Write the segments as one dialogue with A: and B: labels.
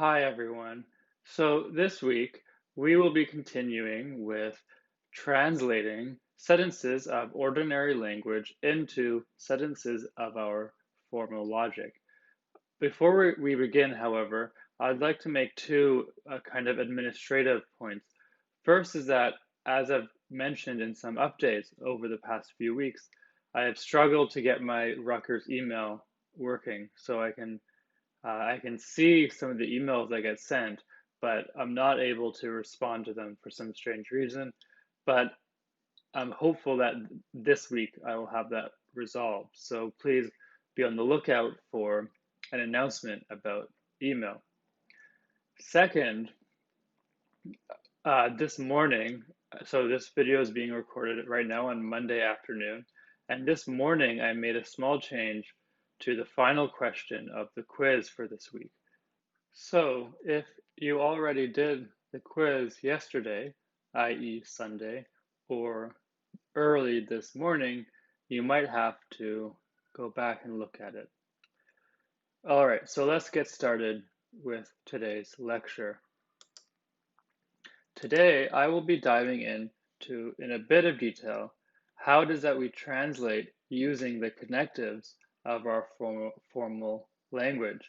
A: Hi, everyone. So this week, we will be continuing with translating sentences of ordinary language into sentences of our formal logic. Before we begin, however, I'd like to make two kind of administrative points. First is that, as I've mentioned in some updates over the past few weeks, I have struggled to get my Rutgers email working so I can see some of the emails that get sent, but I'm not able to respond to them for some strange reason. But I'm hopeful that this week I will have that resolved. So please be on the lookout for an announcement about email. Second, this morning, so this video is being recorded right now on Monday afternoon, and this morning I made a small change to the final question of the quiz for this week. So, if you already did the quiz yesterday, i.e., Sunday, or early this morning, you might have to go back and look at it. All right, so let's get started with today's lecture. Today, I will be diving into, in a bit of detail, how it is that we translate using the connectives of our formal language.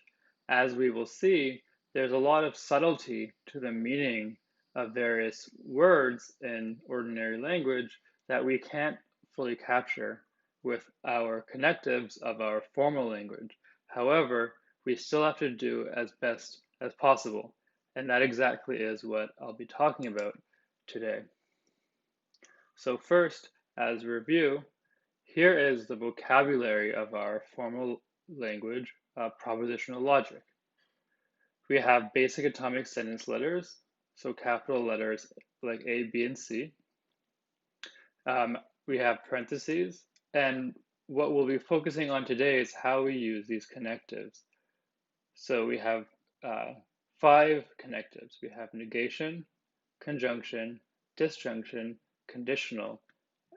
A: As we will see, there's a lot of subtlety to the meaning of various words in ordinary language that we can't fully capture with our connectives of our formal language. However, we still have to do as best as possible. And that exactly is what I'll be talking about today. So first, as a review, here is the vocabulary of our formal language propositional logic. We have basic atomic sentence letters, so capital letters like A, B, and C. We have parentheses, and what we'll be focusing on today is how we use these connectives. So we have 5 connectives. We have negation, conjunction, disjunction, conditional,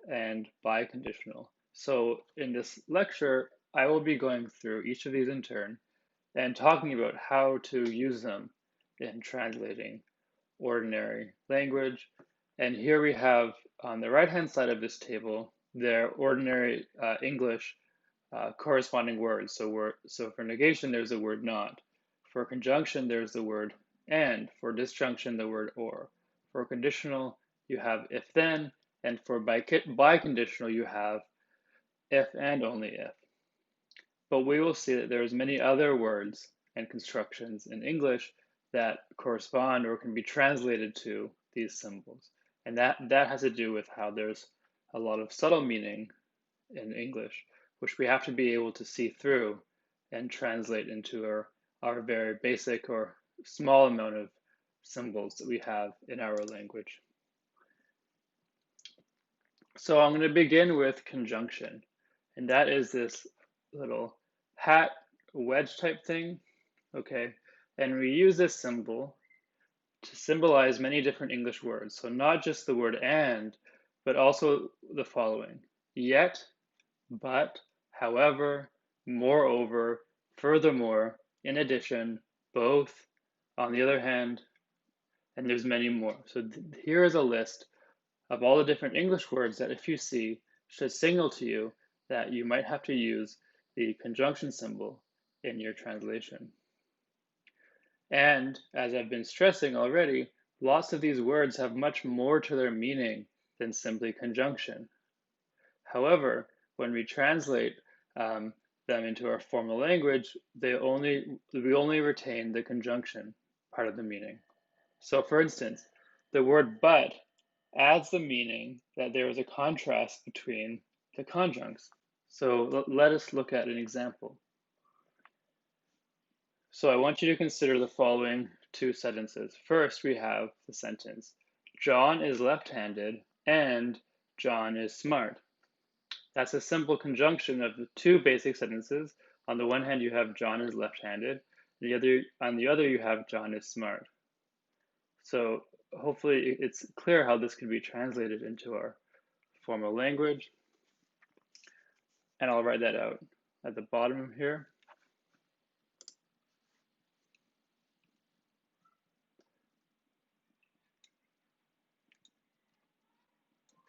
A: and biconditional. So in this lecture, I will be going through each of these in turn and talking about how to use them in translating ordinary language. And here we have on the right-hand side of this table, their ordinary English corresponding words. So for negation, there's the word not. For conjunction, there's the word and. For disjunction, the word or. For conditional, you have if then, and for biconditional, you have if and only if. But we will see that there's many other words and constructions in English that correspond or can be translated to these symbols. And that has to do with how there's a lot of subtle meaning in English, which we have to be able to see through and translate into our very basic or small amount of symbols that we have in our language. So I'm going to begin with conjunction, and that is this little hat wedge type thing, okay? And we use this symbol to symbolize many different English words. So not just the word and, but also the following: yet, but, however, moreover, furthermore, in addition, both, on the other hand, and there's many more. So here is a list of all the different English words that if you see should signal to you that you might have to use the conjunction symbol in your translation. And as I've been stressing already, lots of these words have much more to their meaning than simply conjunction. However, when we translate them into our formal language, we only retain the conjunction part of the meaning. So for instance, the word but adds the meaning that there is a contrast between the conjuncts. So let us look at an example. So I want you to consider the following 2 sentences. First, we have the sentence, John is left-handed and John is smart. That's a simple conjunction of the 2 basic sentences. On the one hand, you have John is left-handed. On the other, you have John is smart. So hopefully it's clear how this can be translated into our formal language. And I'll write that out at the bottom here.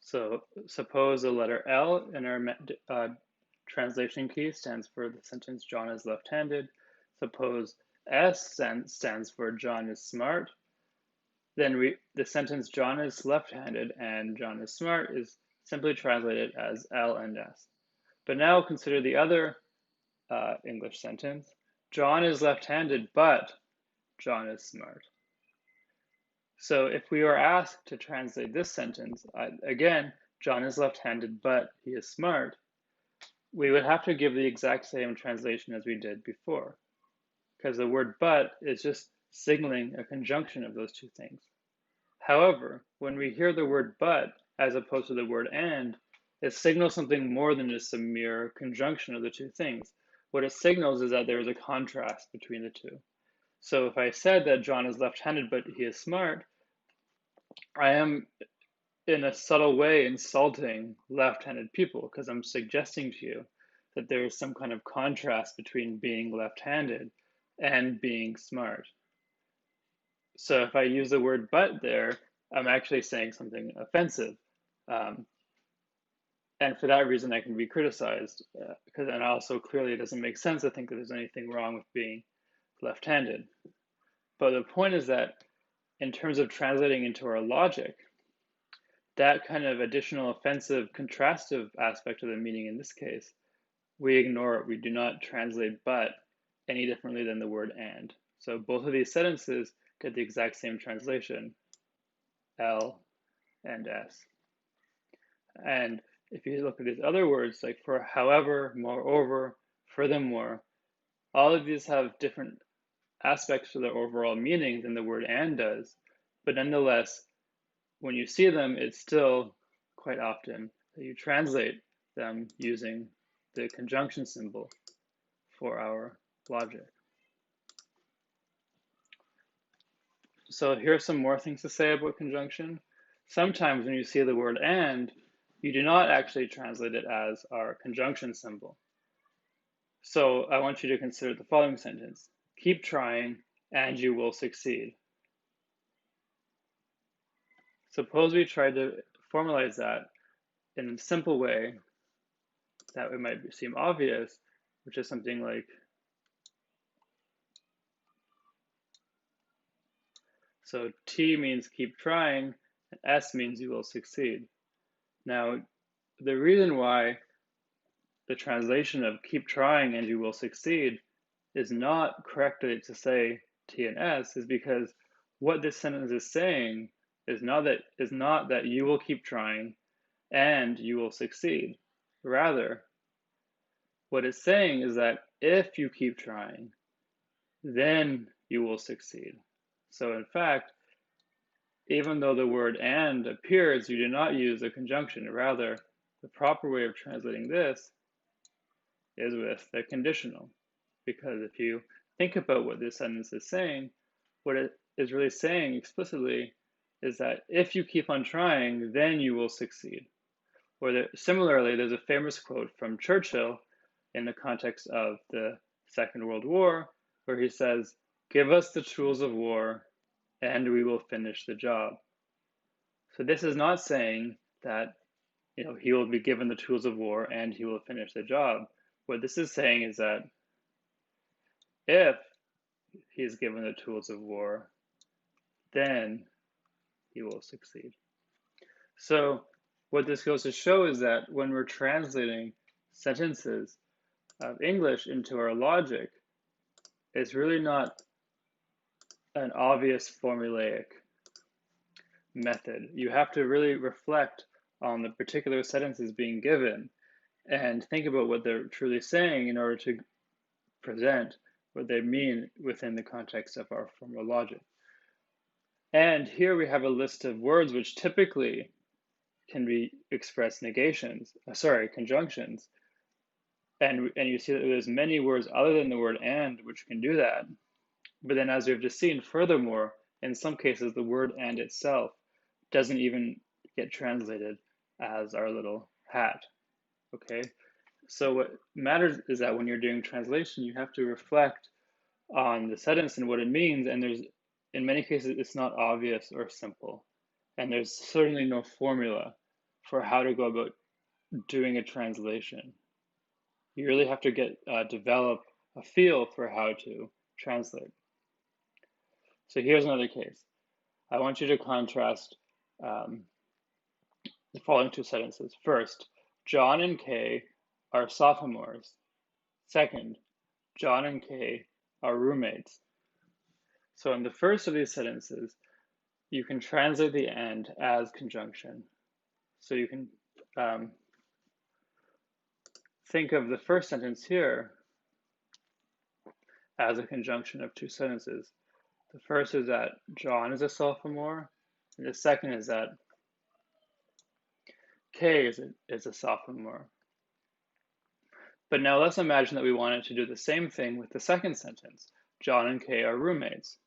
A: So suppose the letter L in our translation key stands for the sentence John is left-handed. Suppose S stands for John is smart. Then the sentence John is left-handed and John is smart is simply translated as L and S. But now consider the other English sentence. John is left-handed, but John is smart. So if we were asked to translate this sentence, again, John is left-handed, but he is smart, we would have to give the exact same translation as we did before, because the word but is just signaling a conjunction of those two things. However, when we hear the word but as opposed to the word and, it signals something more than just a mere conjunction of the two things. What it signals is that there is a contrast between the two. So if I said that John is left-handed but he is smart, I am in a subtle way insulting left-handed people because I'm suggesting to you that there is some kind of contrast between being left-handed and being smart. So if I use the word but there, I'm actually saying something offensive. And for that reason, I can be criticized and also clearly it doesn't make sense to think that there's anything wrong with being left-handed. But the point is that in terms of translating into our logic, that kind of additional offensive, contrastive aspect of the meaning in this case, we ignore it. We do not translate but any differently than the word and. So both of these sentences get the exact same translation, L and S. And if you look at these other words, like for however, moreover, furthermore, all of these have different aspects to their overall meaning than the word and does. But nonetheless, when you see them, it's still quite often that you translate them using the conjunction symbol for our logic. So here are some more things to say about conjunction. Sometimes when you see the word and, you do not actually translate it as our conjunction symbol. So I want you to consider the following sentence. Keep trying and you will succeed. Suppose we try to formalize that in a simple way that it might seem obvious, which is something like, so T means keep trying, and S means you will succeed. Now, the reason why the translation of keep trying and you will succeed is not correctly to say T and S is because what this sentence is saying is not that you will keep trying and you will succeed. Rather, what it's saying is that if you keep trying, then you will succeed. So in fact, even though the word and appears, you do not use a conjunction. Rather, the proper way of translating this is with the conditional. Because if you think about what this sentence is saying, what it is really saying explicitly is that if you keep on trying, then you will succeed. Or similarly, there's a famous quote from Churchill in the context of the Second World War, where he says, "Give us the tools of war, and we will finish the job." So this is not saying that he will be given the tools of war and he will finish the job. What this is saying is that if he is given the tools of war, then he will succeed. So what this goes to show is that when we're translating sentences of English into our logic, it's really not an obvious formulaic method. You have to really reflect on the particular sentences being given and think about what they're truly saying in order to present what they mean within the context of our formal logic. And here we have a list of words which typically can be expressed conjunctions. And you see that there's many words other than the word and which can do that. But then as we've just seen, furthermore, in some cases, the word and itself doesn't even get translated as our little hat, okay? So what matters is that when you're doing translation, you have to reflect on the sentence and what it means, and in many cases, it's not obvious or simple. And there's certainly no formula for how to go about doing a translation. You really have to develop a feel for how to translate. So here's another case. I want you to contrast the following two sentences. First, John and Kay are sophomores. Second, John and Kay are roommates. So in the first of these sentences, you can translate the and as conjunction. So you can think of the first sentence here as a conjunction of two sentences. The first is that John is a sophomore, and the second is that Kay is a sophomore. But now let's imagine that we wanted to do the same thing with the second sentence. John and Kay are roommates.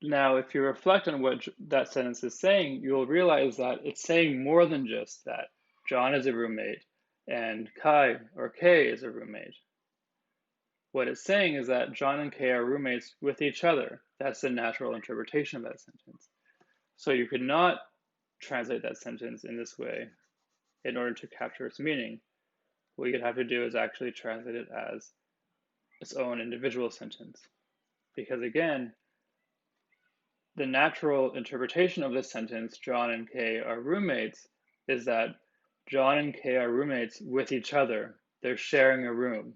A: Now, if you reflect on what that sentence is saying, you'll realize that it's saying more than just that John is a roommate and Kay is a roommate. What it's saying is that John and Kay are roommates with each other. That's the natural interpretation of that sentence. So you could not translate that sentence in this way in order to capture its meaning. What you'd have to do is actually translate it as its own individual sentence. Because again, the natural interpretation of this sentence, John and Kay are roommates, is that John and Kay are roommates with each other. They're sharing a room.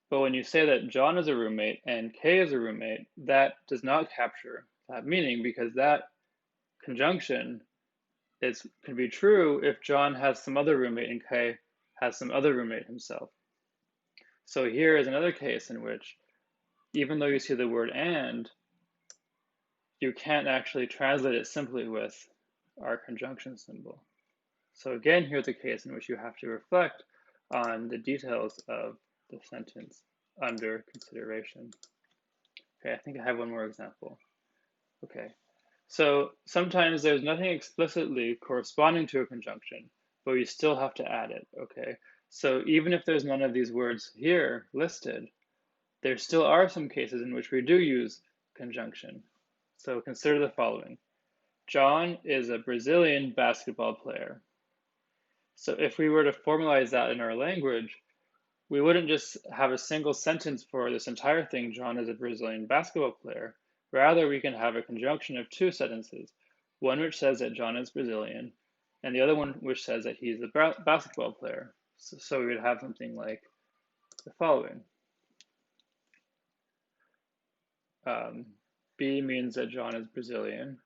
A: But when you say that John is a roommate and Kay is a roommate, that does not capture that meaning, because that conjunction can be true if John has some other roommate and Kay has some other roommate himself. So here is another case in which, even though you see the word and, you can't actually translate it simply with our conjunction symbol. So again, here's a case in which you have to reflect on the details of the sentence under consideration. Okay, I think I have one more example. Okay, so sometimes there's nothing explicitly corresponding to a conjunction, but you still have to add it, okay? So even if there's none of these words here listed, there still are some cases in which we do use conjunction. So consider the following. John is a Brazilian basketball player. So if we were to formalize that in our language, we wouldn't just have a single sentence for this entire thing, John is a Brazilian basketball player. Rather, we can have a conjunction of two sentences, one which says that John is Brazilian, and the other one which says that he's a basketball player. So we would have something like the following. B means that John is Brazilian,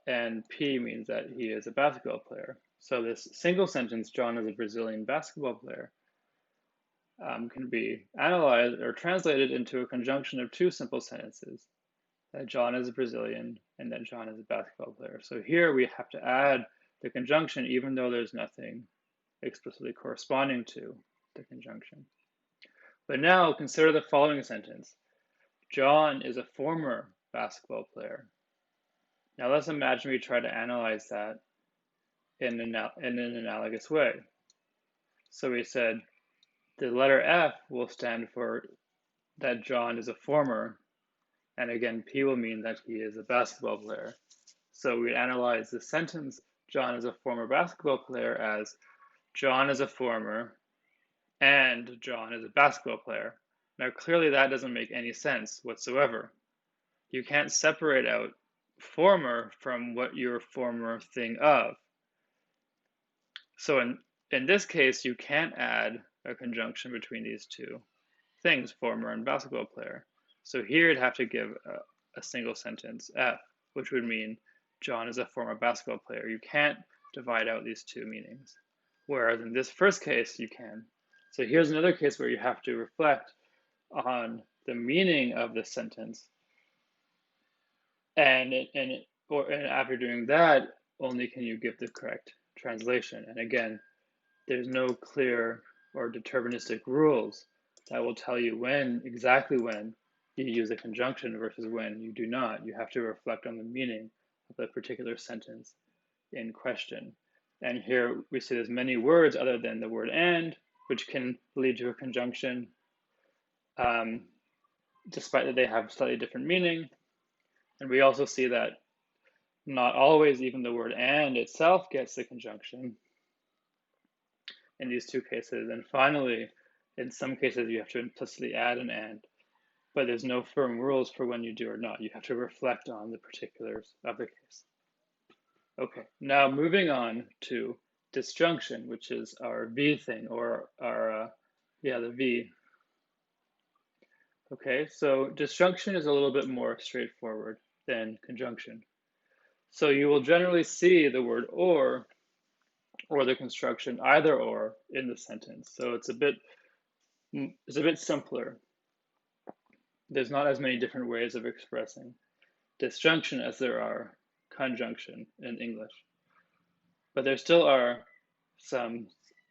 A: and P means that he is a basketball player. So this single sentence, John is a Brazilian basketball player, can be analyzed or translated into a conjunction of two simple sentences, that John is a Brazilian and that John is a basketball player. So here we have to add the conjunction even though there's nothing explicitly corresponding to the conjunction. But now consider the following sentence. John is a former basketball player. Now let's imagine we try to analyze that in an analogous way. So we said the letter F will stand for that John is a former, and again, P will mean that he is a basketball player. So we analyze the sentence, John is a former basketball player, as John is a former and John is a basketball player. Now clearly that doesn't make any sense whatsoever. You can't separate out former from what you're former thing of. So in this case, you can't add a conjunction between these two things, former and basketball player. So here you'd have to give a single sentence, F, which would mean John is a former basketball player. You can't divide out these two meanings. Whereas in this first case, you can. So here's another case where you have to reflect on the meaning of the sentence. And after doing that, only can you give the correct translation. And again, there's no clear or deterministic rules that will tell you exactly when you use a conjunction versus when you do not. You have to reflect on the meaning of the particular sentence in question. And here we see there's many words other than the word and, which can lead to a conjunction, despite that they have slightly different meaning. And we also see that Not always even the word and itself gets the conjunction in these two cases. And finally, in some cases, you have to implicitly add an and, but there's no firm rules for when you do or not. You have to reflect on the particulars of the case. Okay, now moving on to disjunction, which is our V thing, or our, the V. Okay, so disjunction is a little bit more straightforward than conjunction. So you will generally see the word or the construction either or in the sentence. So it's a bit simpler. There's not as many different ways of expressing disjunction as there are conjunction in English. But there still are some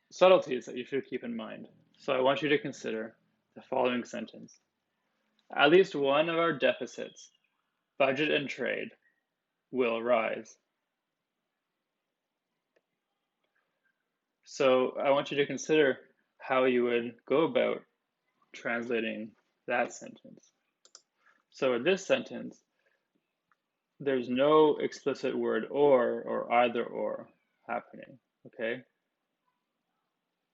A: subtleties that you should keep in mind. So I want you to consider the following sentence. At least one of our deficits, budget and trade, will rise. So I want you to consider how you would go about translating that sentence. So in this sentence, there's no explicit word or either or happening, okay?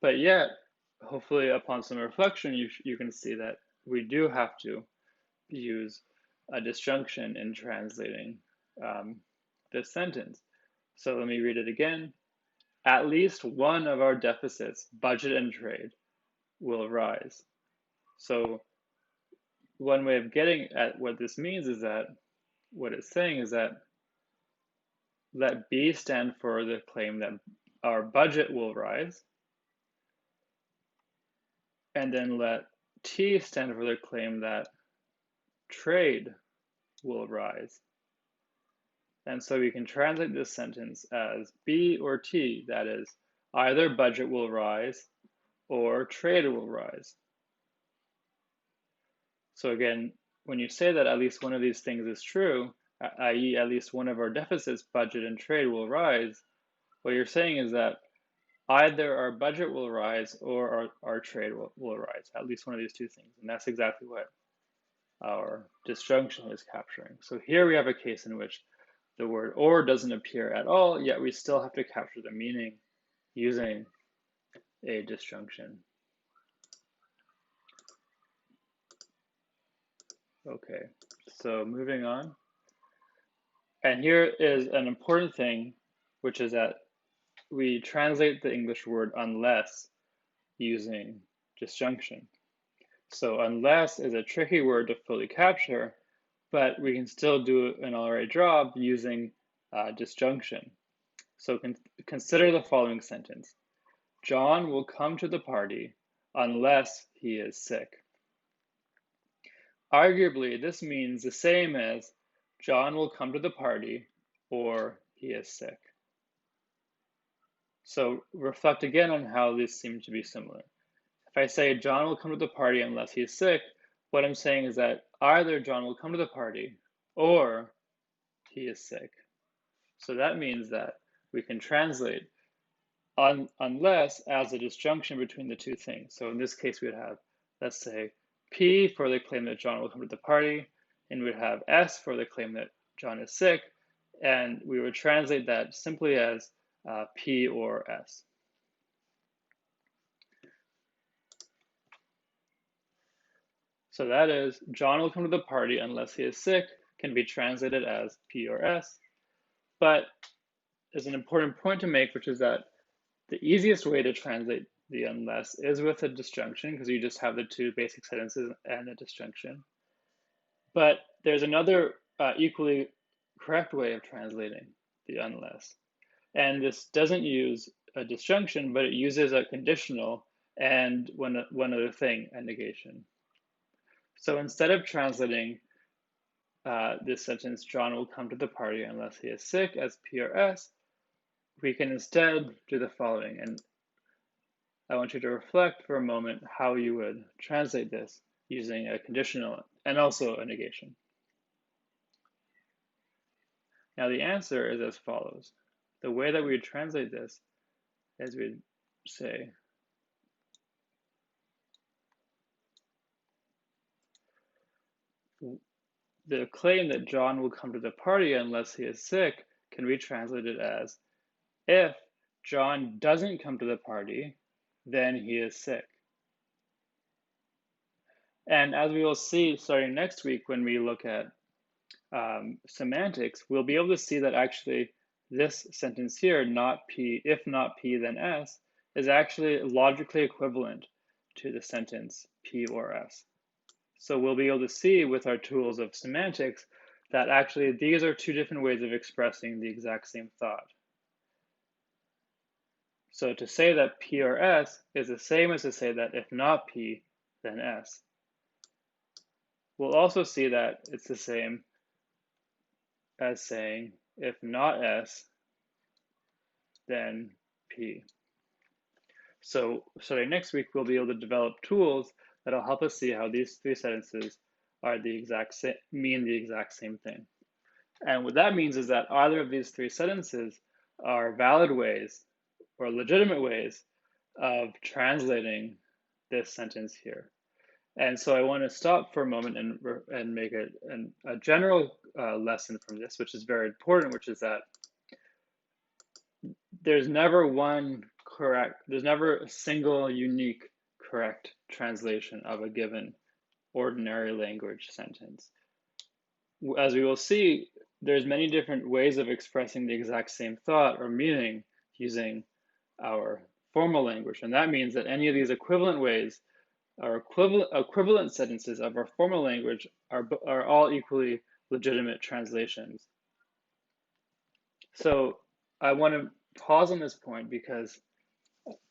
A: But yet, hopefully upon some reflection, you can see that we do have to use a disjunction in translating this sentence. So let me read it again. At least one of our deficits, budget and trade, will rise. So one way of getting at what this means is that what it's saying is that let B stand for the claim that our budget will rise, and then let T stand for the claim that trade will rise. And so we can translate this sentence as B or T, that is, either budget will rise or trade will rise. So again, when you say that at least one of these things is true, i.e. at least one of our deficits, budget and trade, will rise, what you're saying is that either our budget will rise or our trade will rise, at least one of these two things. And that's exactly what our disjunction is capturing. So here we have a case in which the word or doesn't appear at all, yet we still have to capture the meaning using a disjunction. Okay, so moving on. And here is an important thing, which is that we translate the English word unless using disjunction. So unless is a tricky word to fully capture, but we can still do an all right job using disjunction. So consider the following sentence. John will come to the party unless he is sick. Arguably, this means the same as John will come to the party or he is sick. So reflect again on how these seem to be similar. If I say John will come to the party unless he is sick, what I'm saying is that either John will come to the party or he is sick. So that means that we can translate unless as a disjunction between the two things. So in this case, we would have, let's say, P for the claim that John will come to the party, and we'd have S for the claim that John is sick, and we would translate that simply as P or S. So that is, John will come to the party unless he is sick, can be translated as P or S. But there's an important point to make, which is that the easiest way to translate the unless is with a disjunction, because you just have the two basic sentences and a disjunction. But there's another equally correct way of translating the unless. And this doesn't use a disjunction, but it uses a conditional and one other thing, a negation. So instead of translating this sentence, John will come to the party unless he is sick, as P or S, we can instead do the following. And I want you to reflect for a moment how you would translate this using a conditional and also a negation. Now the answer is as follows. The way that we would translate this is we'd say, the claim that John will come to the party unless he is sick can be translated as, if John doesn't come to the party, then he is sick. And as we will see starting next week when we look at semantics, we'll be able to see that actually this sentence here, not P, if not P, then S, is actually logically equivalent to the sentence P or S. So we'll be able to see with our tools of semantics that actually these are two different ways of expressing the exact same thought. So to say that P or S is the same as to say that if not P, then S. We'll also see that it's the same as saying if not S, then P. So starting next week, we'll be able to develop tools that'll help us see how these three sentences are the exact same, mean the exact same thing. And what that means is that either of these three sentences are valid ways or legitimate ways of translating this sentence here. And so I want to stop for a moment and make a general lesson from this, which is very important, which is that there's never a single unique correct translation of a given ordinary language sentence. As we will see, there's many different ways of expressing the exact same thought or meaning using our formal language. And that means that any of these equivalent ways or equivalent sentences of our formal language are all equally legitimate translations. So I want to pause on this point because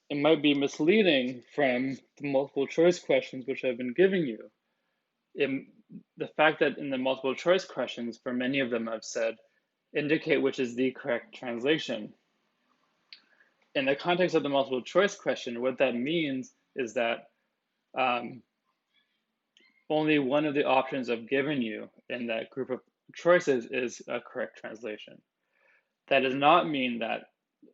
A: it might be misleading from the multiple choice questions which I've been giving you. The fact that in the multiple choice questions, for many of them I've said, indicate which is the correct translation. In the context of the multiple choice question, what that means is that only one of the options I've given you in that group of choices is a correct translation. That does not mean that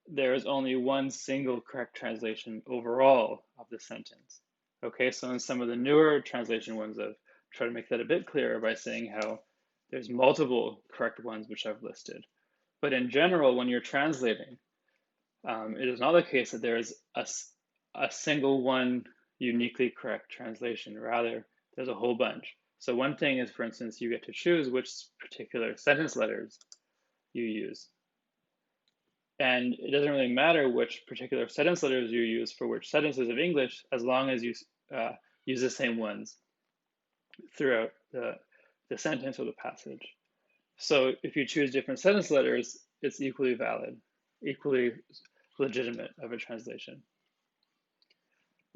A: there is only one single correct translation overall of the sentence. Okay, so in some of the newer translation ones, I've tried to make that a bit clearer by saying how there's multiple correct ones which I've listed. But in general, when you're translating, it is not the case that there is a single one uniquely correct translation. Rather, there's a whole bunch. So one thing is, for instance, you get to choose which particular sentence letters you use. And it doesn't really matter which particular sentence letters you use for which sentences of English, as long as you use the same ones throughout the sentence or the passage. So if you choose different sentence letters, it's equally valid, equally legitimate of a translation.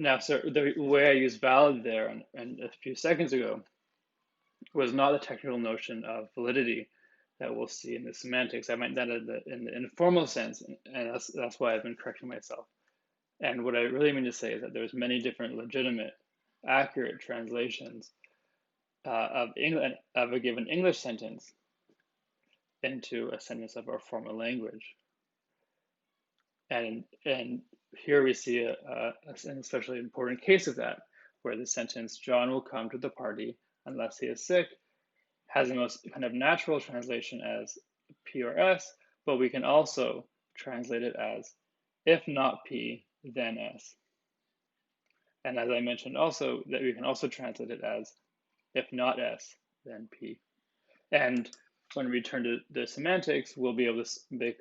A: Now, so the way I used valid there and a few seconds ago was not the technical notion of validity that we'll see in the semantics. I meant that in the informal sense, and that's why I've been correcting myself. And what I really mean to say is that there's many different legitimate, accurate translations of a given English sentence into a sentence of our formal language. And here we see an especially important case of that, where the sentence, John will come to the party unless he is sick, has the most kind of natural translation as P or S, but we can also translate it as, if not P, then S. And as I mentioned also, that we can also translate it as, if not S, then P. And when we turn to the semantics, we'll be able to make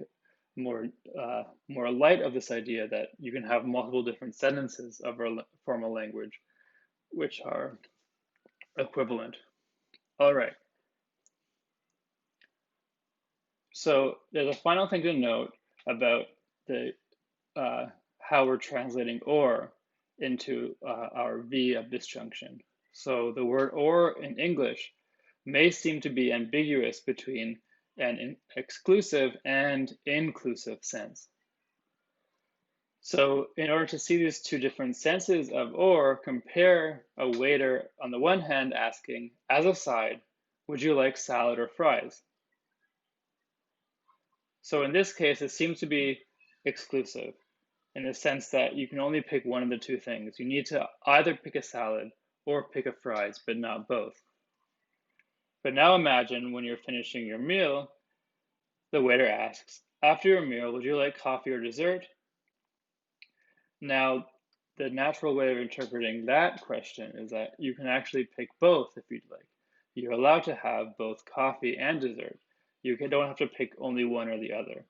A: more light of this idea that you can have multiple different sentences of our formal language, which are equivalent. All right. So there's a final thing to note about the how we're translating or into our V of disjunction. So the word or in English may seem to be ambiguous between an exclusive and inclusive sense. So in order to see these two different senses of or, compare a waiter on the one hand asking, as a side, would you like salad or fries? So in this case, it seems to be exclusive in the sense that you can only pick one of the two things. You need to either pick a salad or pick a fries, but not both. But now imagine when you're finishing your meal, the waiter asks, after your meal, would you like coffee or dessert? Now, the natural way of interpreting that question is that you can actually pick both if you'd like. You're allowed to have both coffee and dessert. You don't have to pick only one or the other.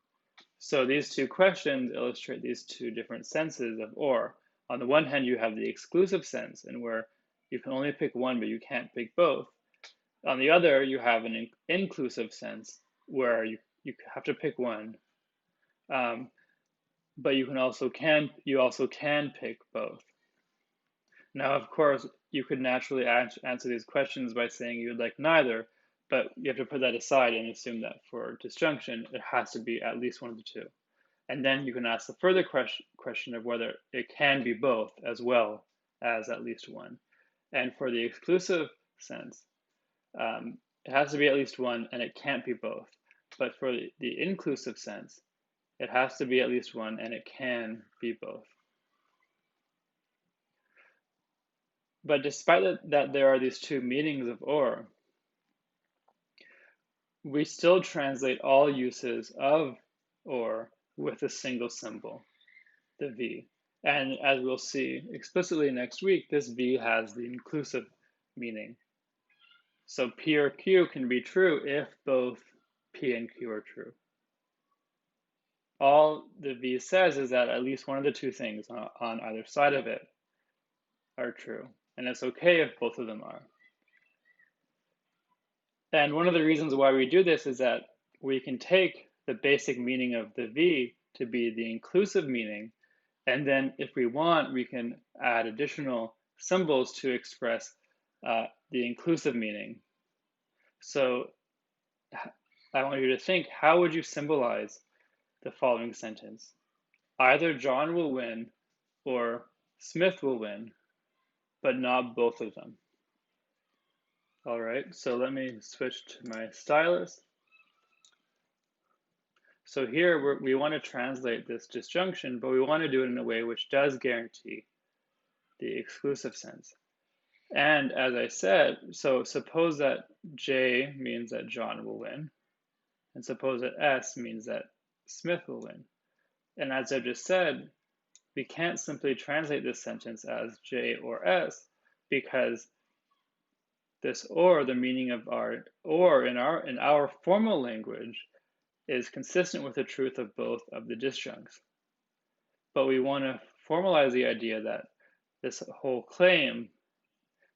A: So these two questions illustrate these two different senses of or. On the one hand, you have the exclusive sense, and where you can only pick one, but you can't pick both. On the other, you have an inclusive sense, where you have to pick one, but you also can pick both. Now, of course, you could naturally answer these questions by saying you would like neither, but you have to put that aside and assume that for disjunction, it has to be at least one of the two. And then you can ask the further question of whether it can be both as well as at least one. And for the exclusive sense, it has to be at least one and it can't be both. But for the inclusive sense, it has to be at least one and it can be both. But despite that there are these two meanings of or, we still translate all uses of or with a single symbol, the V. And as we'll see explicitly next week, this V has the inclusive meaning. So P or Q can be true if both P and Q are true. All the V says is that at least one of the two things on either side of it are true. And it's okay if both of them are. And one of the reasons why we do this is that we can take the basic meaning of the V to be the inclusive meaning, and then if we want, we can add additional symbols to express the inclusive meaning. So I want you to think, how would you symbolize the following sentence? Either John will win or Smith will win, but not both of them. All right, so let me switch to my stylus. So here we want to translate this disjunction, but we want to do it in a way which does guarantee the exclusive sense. And as I said, so suppose that J means that John will win, and suppose that S means that Smith will win. And as I just said, we can't simply translate this sentence as J or S, because this or, the meaning of our or in our formal language, is consistent with the truth of both of the disjuncts. But we want to formalize the idea that this whole claim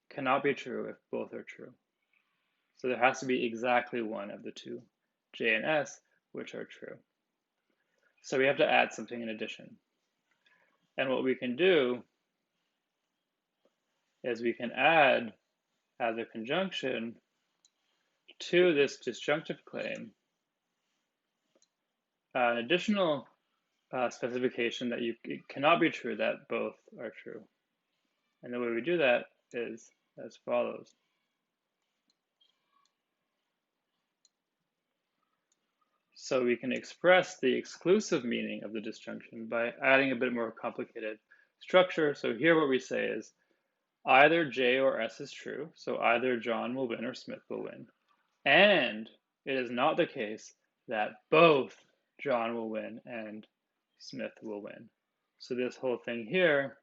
A: cannot be true if both are true. So there has to be exactly one of the two, J and S, which are true. So we have to add something in addition. And what we can do is we can add as a conjunction to this disjunctive claim an additional specification that it cannot be true that both are true. And the way we do that is as follows. So we can express the exclusive meaning of the disjunction by adding a bit more complicated structure. So here what we say is either J or S is true, so either John will win or Smith will win. And it is not the case that both John will win and Smith will win. So this whole thing here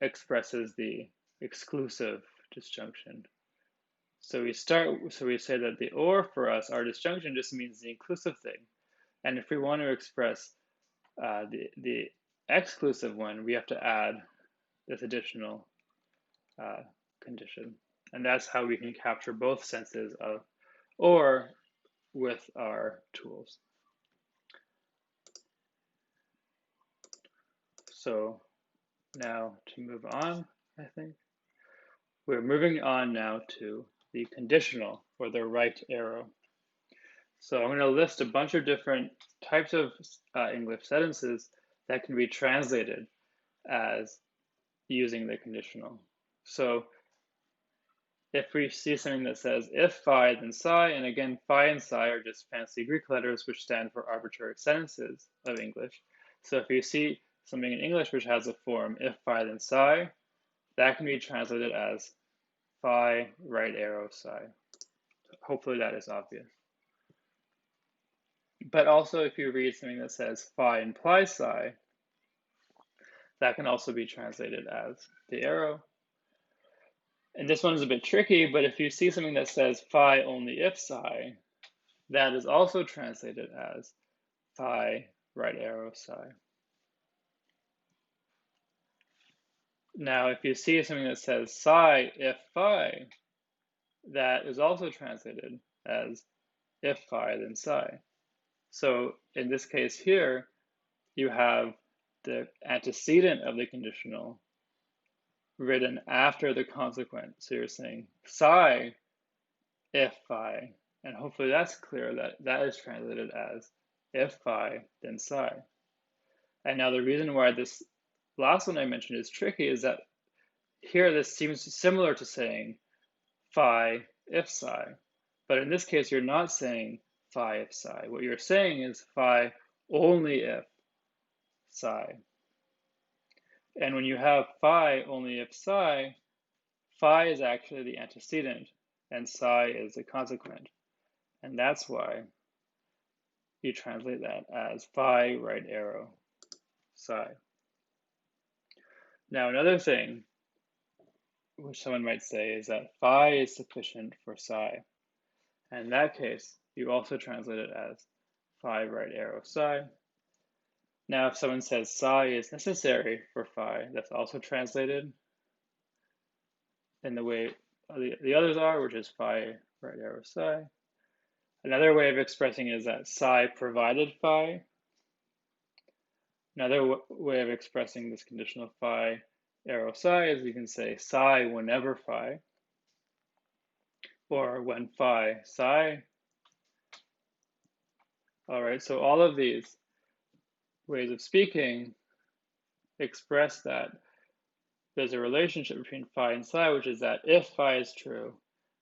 A: expresses the exclusive disjunction. So we say that the or for us, our disjunction just means the inclusive thing. And if we want to express the exclusive one, we have to add this additional condition. And that's how we can capture both senses of or with our tools. So now to move on, I think. We're moving on now to the conditional, or the right arrow. So I'm going to list a bunch of different types of English sentences that can be translated as using the conditional. So if we see something that says if phi then psi, and again phi and psi are just fancy Greek letters which stand for arbitrary sentences of English. So if you see something in English which has a form if phi then psi, that can be translated as phi right arrow psi. Hopefully that is obvious. But also if you read something that says phi implies psi, that can also be translated as the arrow. And this one is a bit tricky, but if you see something that says phi only if psi, that is also translated as phi right arrow psi. Now, if you see something that says psi if phi, that is also translated as if phi then psi. So in this case here, you have the antecedent of the conditional written after the consequent. So you're saying psi if phi, and hopefully that's clear that that is translated as if phi then psi. And now the reason why this last one I mentioned is tricky is that here this seems similar to saying phi if psi, but in this case you're not saying phi if psi. What you're saying is phi only if psi. And when you have phi only if psi, phi is actually the antecedent and psi is the consequent. And that's why you translate that as phi right arrow psi. Now another thing which someone might say is that phi is sufficient for psi. And in that case, you also translate it as phi right arrow psi. Now if someone says psi is necessary for phi, that's also translated in the way the others are, which is phi right arrow psi. Another way of expressing it is that psi provided phi. Another way of expressing this conditional phi arrow psi is we can say psi whenever phi, or when phi psi. All right, so all of these ways of speaking express that there's a relationship between phi and psi, which is that if phi is true,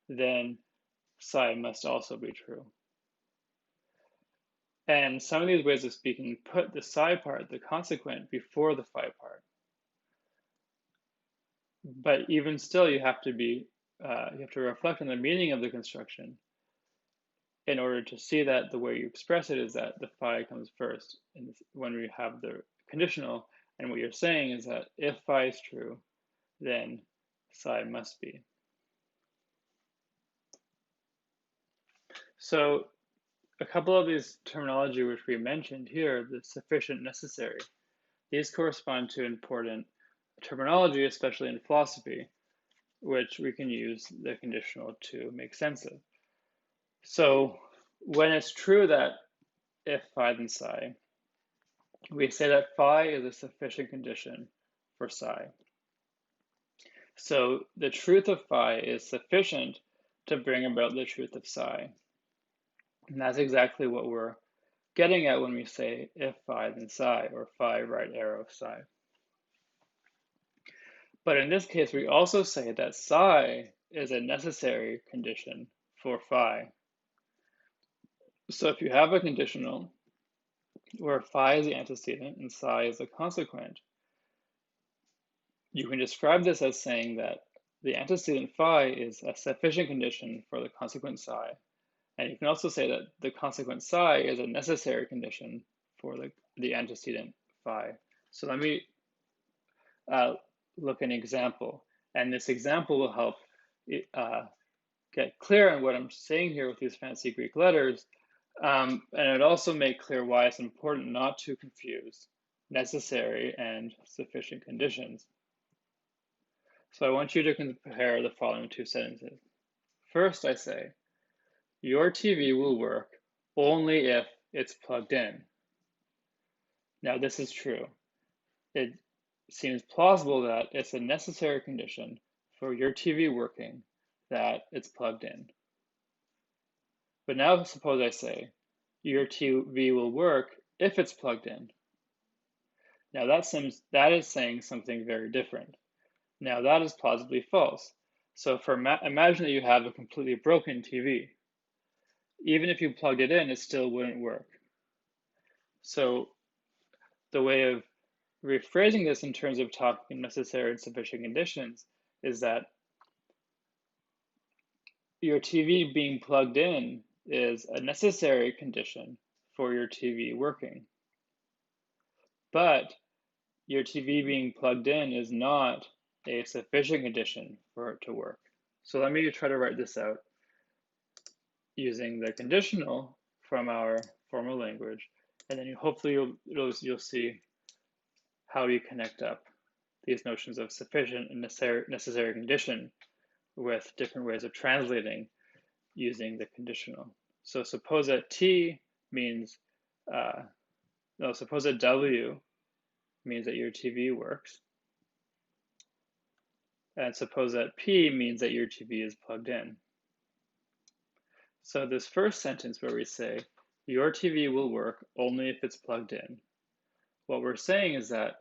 A: then psi must also be true. And some of these ways of speaking put the psi part, the consequent, before the phi part. But even still, you have to reflect on the meaning of the construction in order to see that the way you express it is that the phi comes first when we have the conditional, and what you're saying is that if phi is true, then psi must be. So a couple of these terminology which we mentioned here, the sufficient, necessary, these correspond to important terminology, especially in philosophy, which we can use the conditional to make sense of. So when it's true that if phi then psi, we say that phi is a sufficient condition for psi. So the truth of phi is sufficient to bring about the truth of psi. And that's exactly what we're getting at when we say if phi then psi, or phi right arrow psi. But in this case, we also say that psi is a necessary condition for phi. So if you have a conditional where phi is the antecedent and psi is the consequent, you can describe this as saying that the antecedent phi is a sufficient condition for the consequent psi. And you can also say that the consequent psi is a necessary condition for the antecedent phi. So let me look at an example. And this example will help get clear on what I'm saying here with these fancy Greek letters. And it would also make clear why it's important not to confuse necessary and sufficient conditions. So I want you to compare the following two sentences. First, I say, your TV will work only if it's plugged in. Now, this is true. It seems plausible that it's a necessary condition for your TV working that it's plugged in. But now suppose I say, your TV will work if it's plugged in. Now that is saying something very different. Now that is plausibly false. So imagine that you have a completely broken TV. Even if you plugged it in, it still wouldn't work. So the way of rephrasing this in terms of talking necessary and sufficient conditions is that your TV being plugged in is a necessary condition for your TV working. But your TV being plugged in is not a sufficient condition for it to work. So let me try to write this out using the conditional from our formal language, and then hopefully you'll see how you connect up these notions of sufficient and necessary condition with different ways of translating using the conditional. So suppose that T means, suppose that W means that your TV works, and suppose that P means that your TV is plugged in. So this first sentence where we say, your TV will work only if it's plugged in, what we're saying is that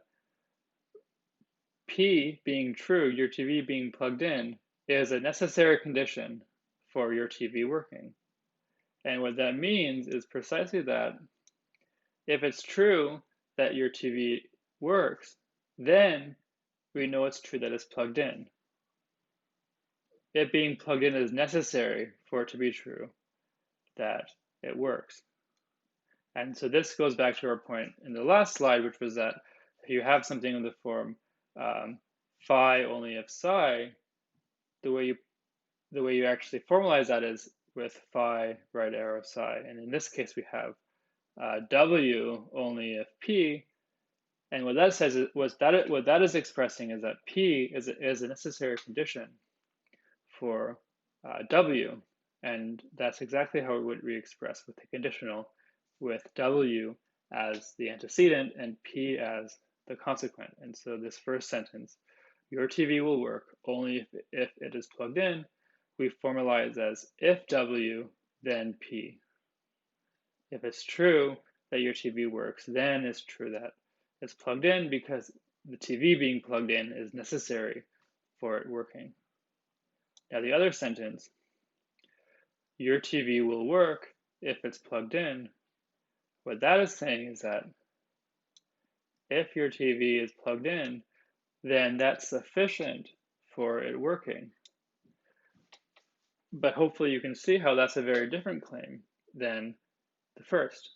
A: P being true, your TV being plugged in, is a necessary condition for your TV working. And what that means is precisely that if it's true that your TV works, then we know it's true that it's plugged in. It being plugged in is necessary for it to be true that it works. And so this goes back to our point in the last slide, which was that if you have something in the form phi only if psi, the way you actually formalize that is with phi right arrow psi. And in this case, we have W only if P. And what that says is what that is expressing is that P is a necessary condition for W. And that's exactly how it would re-express with the conditional, with W as the antecedent and P as the consequent. And so this first sentence, your TV will work only if it is plugged in, we formalize as if W, then P. If it's true that your TV works, then it's true that it's plugged in because the TV being plugged in is necessary for it working. Now the other sentence, your TV will work if it's plugged in, what that is saying is that if your TV is plugged in, then that's sufficient for it working. But hopefully you can see how that's a very different claim than the first.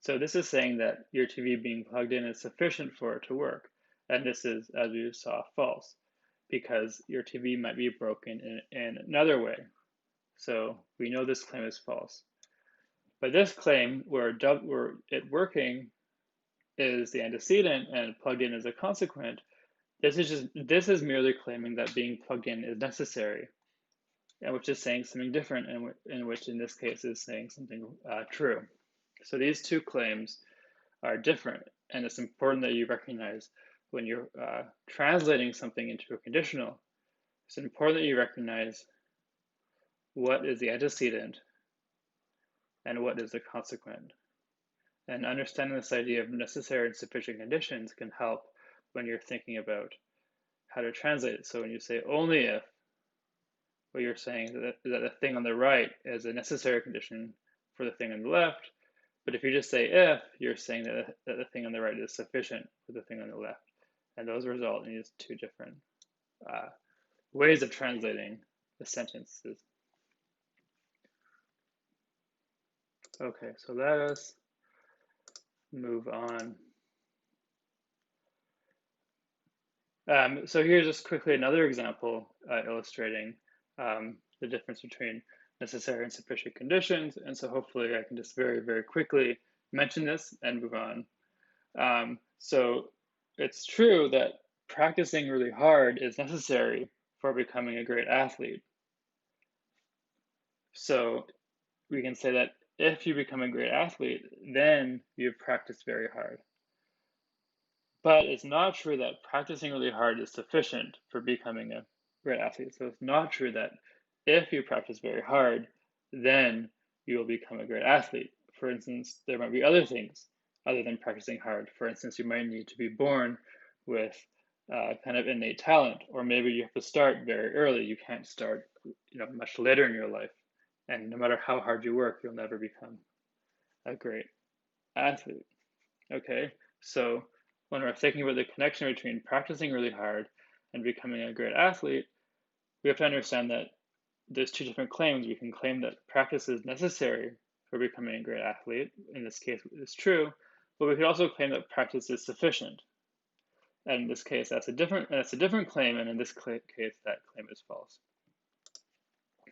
A: So this is saying that your TV being plugged in is sufficient for it to work. And this is, as we saw, false, because your TV might be broken in another way. So we know this claim is false. But this claim, where it working is the antecedent and plugged in is a consequent, this is merely claiming that being plugged in is necessary, and which is saying something different, and which in this case is saying something true. So these two claims are different, and it's important that you recognize when you're translating something into a conditional, it's important that you recognize what is the antecedent and what is the consequent. And understanding this idea of necessary and sufficient conditions can help when you're thinking about how to translate it. So when you say only if, what you're saying is that the thing on the right is a necessary condition for the thing on the left. But if you just say if, you're saying that the thing on the right is sufficient for the thing on the left. And those result in these two different ways of translating the sentences. Okay, so let us move on. So here's just quickly another example illustrating the difference between necessary and sufficient conditions. And so hopefully I can just very, very quickly mention this and move on. So it's true that practicing really hard is necessary for becoming a great athlete. So we can say that if you become a great athlete, then you've practiced very hard. But it's not true that practicing really hard is sufficient for becoming a great athlete. So it's not true that if you practice very hard, then you will become a great athlete. For instance, there might be other things other than practicing hard. For instance, you might need to be born with kind of innate talent, or maybe you have to start very early. You can't start, much later in your life. And no matter how hard you work, you'll never become a great athlete. Okay, so when we're thinking about the connection between practicing really hard and becoming a great athlete, we have to understand that there's two different claims. We can claim that practice is necessary for becoming a great athlete. In this case, it's true, but we could also claim that practice is sufficient. And in this case, that's a different claim, and in this case, that claim is false.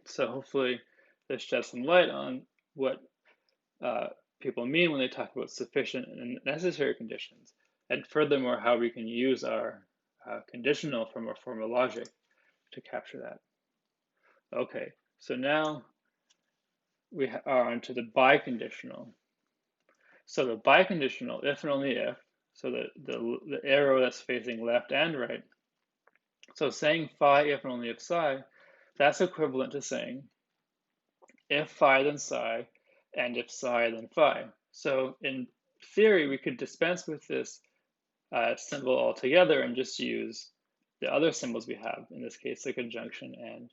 A: So hopefully, this sheds some light on what people mean when they talk about sufficient and necessary conditions, and furthermore, how we can use our conditional from our formal logic to capture that. Okay, so now we are onto the biconditional. So the biconditional, if and only if, so the arrow that's facing left and right. So saying phi if and only if psi, that's equivalent to saying if phi then psi, and if psi then phi. So in theory, we could dispense with this symbol altogether and just use the other symbols we have, in this case, the conjunction and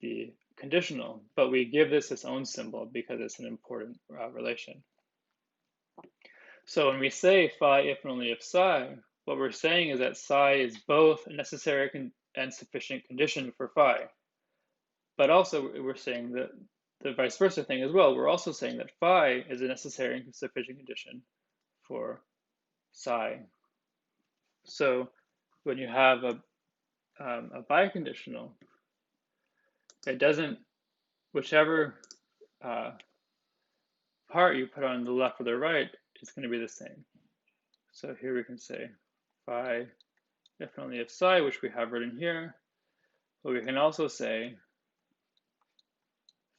A: the conditional, but we give this its own symbol because it's an important relation. So when we say phi if and only if psi, what we're saying is that psi is both a necessary and sufficient condition for phi. But also we're saying that the vice versa thing as well. We're also saying that phi is a necessary and sufficient condition for psi. So when you have a biconditional, it doesn't, whichever part you put on the left or the right, it's going to be the same. So here we can say phi if and only if psi, which we have written here. But we can also say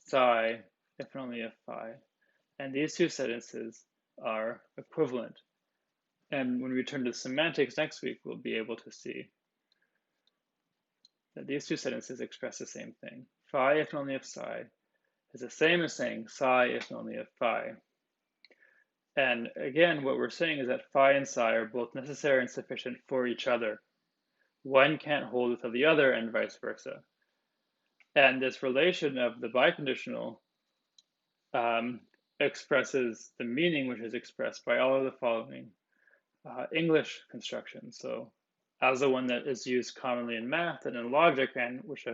A: psi if and only if phi. And these two sentences are equivalent. And when we turn to semantics next week, we'll be able to see that these two sentences express the same thing. Phi if and only if psi is the same as saying psi if and only if phi. And again, what we're saying is that phi and psi are both necessary and sufficient for each other. One can't hold without the other, and vice versa. And this relation of the biconditional expresses the meaning which is expressed by all of the following English constructions. So as the one that is used commonly in math and in logic, and which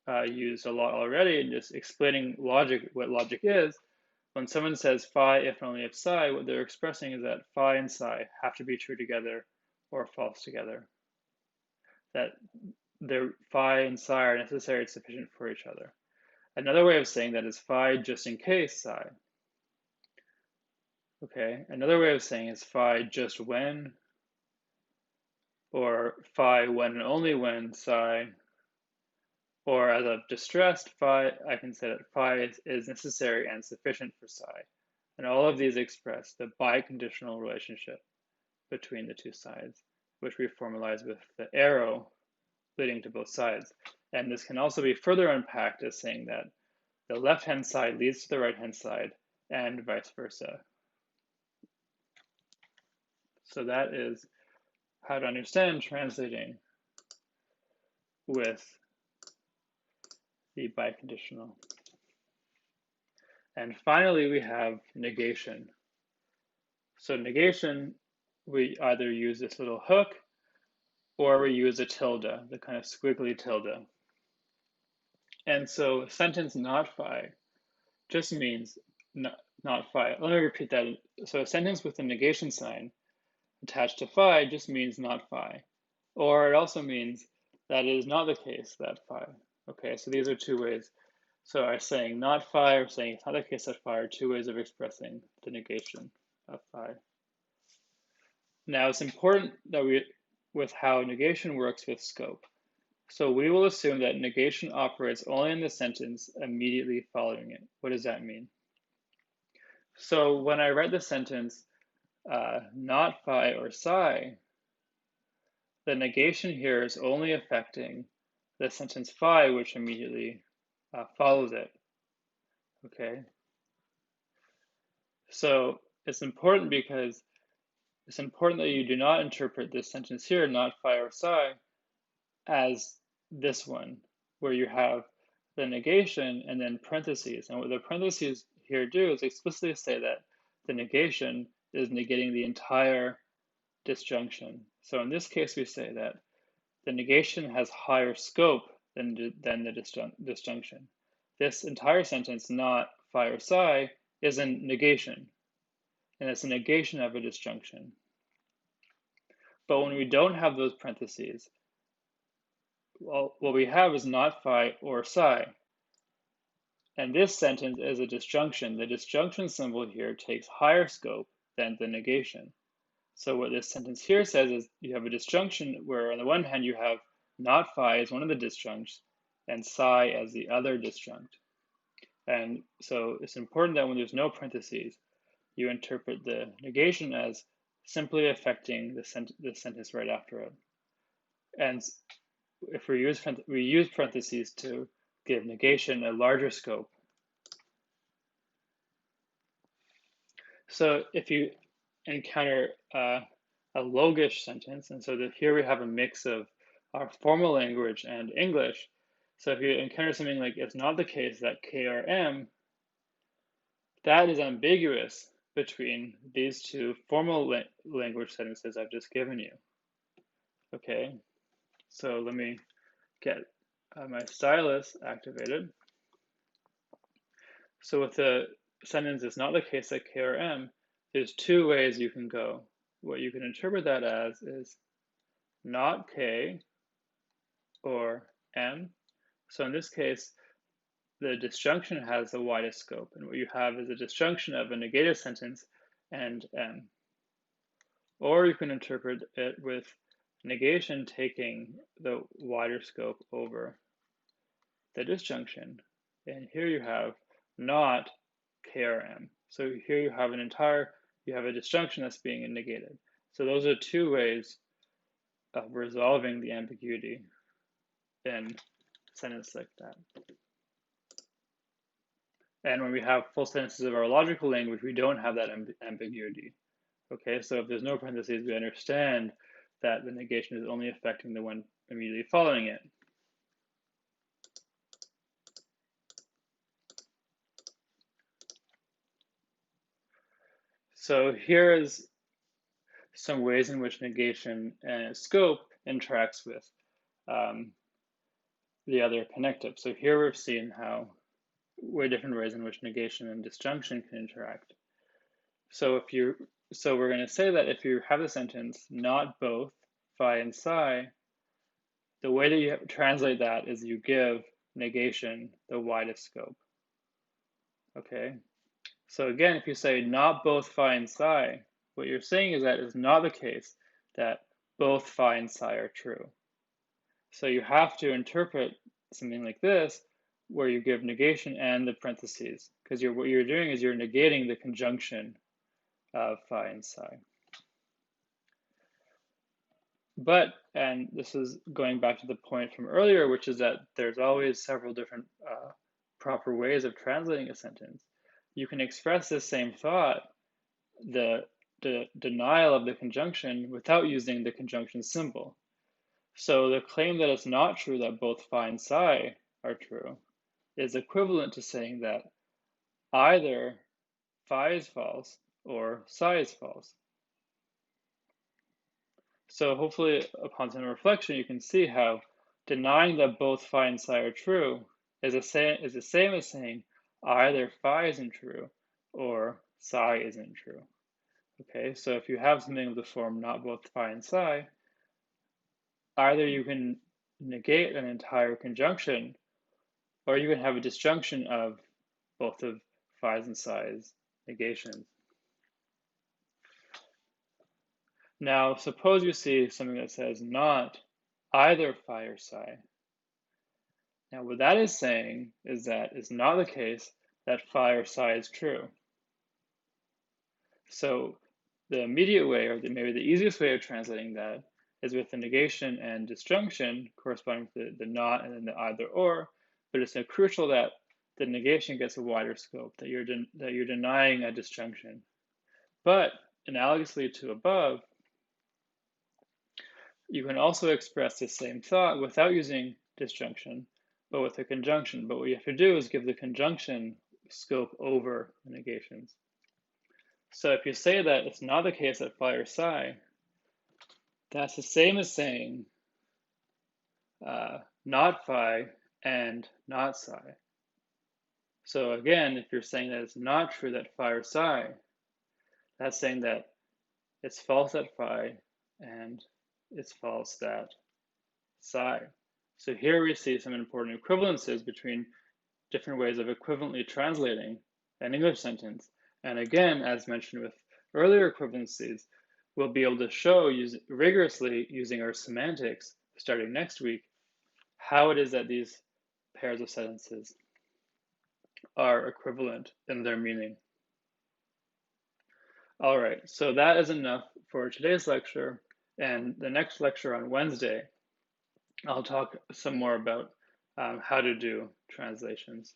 A: I've used a lot already in just explaining logic, what logic is, when someone says phi if and only if psi, what they're expressing is that phi and psi have to be true together or false together. That their phi and psi are necessary and sufficient for each other. Another way of saying that is phi just in case psi. Okay, another way of saying is phi just when, or phi when and only when psi, or as a distressed phi, I can say that phi is necessary and sufficient for psi. And all of these express the biconditional relationship between the two sides, which we formalize with the arrow leading to both sides. And this can also be further unpacked as saying that the left-hand side leads to the right-hand side and vice versa. So that is how to understand translating with the biconditional. And finally, we have negation. So negation, we either use this little hook or we use a tilde, the kind of squiggly tilde. And so a sentence not phi just means not phi. Let me repeat that. So a sentence with a negation sign attached to phi just means not phi. Or it also means that it is not the case that phi. Okay, so these are two ways. So our saying not phi or saying it's not the case that phi are two ways of expressing the negation of phi. Now it's important that with how negation works with scope. So we will assume that negation operates only in the sentence immediately following it. What does that mean? So when I read the sentence, not phi or psi, the negation here is only affecting the sentence phi, which immediately follows it. Okay. So it's important because it's important that you do not interpret this sentence here, not phi or psi, as this one, where you have the negation and then parentheses. And what the parentheses here do is explicitly say that the negation is negating the entire disjunction. So in this case, we say that the negation has higher scope than the disjunction. This entire sentence, not phi or psi, is a negation, and it's a negation of a disjunction. But when we don't have those parentheses, well, what we have is not phi or psi. And this sentence is a disjunction. The disjunction symbol here takes higher scope than the negation. So what this sentence here says is you have a disjunction where on the one hand you have not phi as one of the disjuncts and psi as the other disjunct. And so it's important that when there's no parentheses, you interpret the negation as simply affecting the sentence right after it. And if we use parentheses to give negation a larger scope. So if you encounter a logish sentence, and so here we have a mix of our formal language and English. So if you encounter something like it's not the case that K or M, that is ambiguous between these two formal language sentences I've just given you. Okay, so let me get my stylus activated. So with the sentence it's not the case that K or M, there's two ways you can go. What you can interpret that as is not K or M. So in this case, the disjunction has the widest scope, and what you have is a disjunction of a negative sentence and M. Or you can interpret it with negation taking the wider scope over the disjunction. And here you have not K or M. So here you have you have a disjunction that's being negated. So those are two ways of resolving the ambiguity in a sentence like that. And when we have full sentences of our logical language, we don't have that ambiguity. Okay, so if there's no parentheses, we understand that the negation is only affecting the one immediately following it. So here is some ways in which negation and scope interacts with the other connective. So here we've seen how way different ways in which negation and disjunction can interact. So we're going to say that if you have a sentence not both phi and psi, the way that you translate that is you give negation the widest scope. Okay, so again, if you say not both phi and psi, what you're saying is that it's not the case that both phi and psi are true. So you have to interpret something like this where you give negation and the parentheses, because what you're doing is you're negating the conjunction of phi and psi. But, and this is going back to the point from earlier, which is that there's always several different proper ways of translating a sentence. You can express this same thought, the denial of the conjunction, without using the conjunction symbol. So the claim that it's not true that both phi and psi are true is equivalent to saying that either phi is false or psi is false. So hopefully upon some reflection, you can see how denying that both phi and psi are true is the same as saying either phi isn't true or psi isn't true. Okay, so if you have something of the form not both phi and psi, either you can negate an entire conjunction, or you can have a disjunction of both of phi's and psi's negations. Now, suppose you see something that says not either phi or psi. Now, what that is saying is that it's not the case that phi or psi is true. So the immediate way, or maybe the easiest way of translating that, is with the negation and disjunction corresponding to the not and then the either or, but it's crucial that the negation gets a wider scope, that you're denying a disjunction. But analogously to above, you can also express the same thought without using disjunction, but with a conjunction. But what you have to do is give the conjunction scope over the negations. So if you say that it's not the case that phi or psi, that's the same as saying not phi, and not psi. So again, if you're saying that it's not true that phi or psi, that's saying that it's false that phi and it's false that psi. So here we see some important equivalences between different ways of equivalently translating an English sentence. And again, as mentioned with earlier equivalencies, we'll be able to show rigorously using our semantics starting next week how it is that these pairs of sentences are equivalent in their meaning. All right, so that is enough for today's lecture. And the next lecture on Wednesday, I'll talk some more about how to do translations.